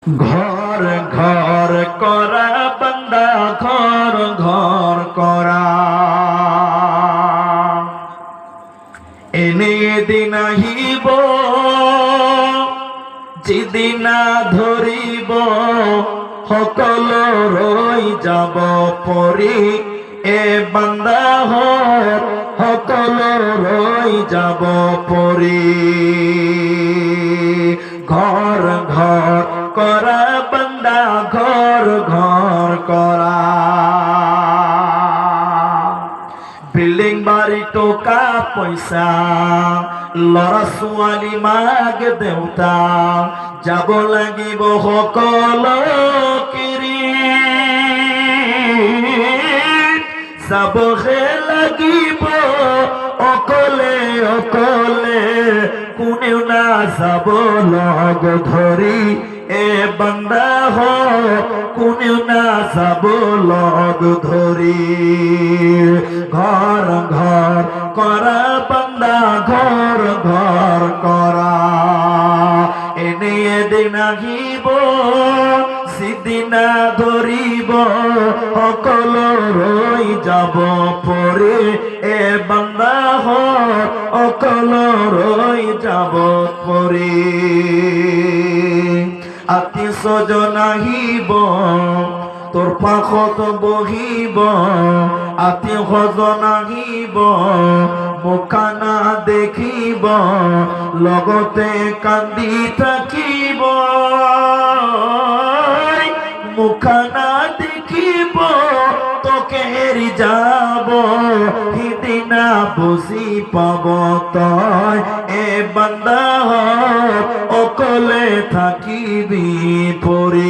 ঘর ঘর করা বান্দা ঘর ঘর করা এনে দিন আহিব যেদিন ধরিব সকল রই যাব পরি এ বান্দা সকল রই যাব পরি ঘর ঘর করা বান্দা ঘর ঘর করা বিল্ডিং বাড়ি টোকা পয়সা লৰা ছোৱালী মাক দেউতা যাব লাগিব সকল কিৰি যাবহে লাগিব অকলে অকলে কোনেও না যাব লগ ধৰি এ বান্দা কোনেও না যাব লগ ধৰি ঘৰ ঘৰ কৰা বান্দা ঘৰ ঘৰ কৰা এনে এদিন আহিব সিদিনা ধৰিব সকল ৰৈ যাব পৰি এ বান্দা অকল ৰৈ যাব পৰি আত্মীয় স্বজন আহিব তোর পাখত বহিব আত্মীয় স্বজন আহিব মুখানা দেখিব লগতে কান্দি থাকিব মুখানা দেখিব তোকে হেৰি যাব সিদিনা বুজি পাব তই এ বান্দা অকলে থাকিবি পৰি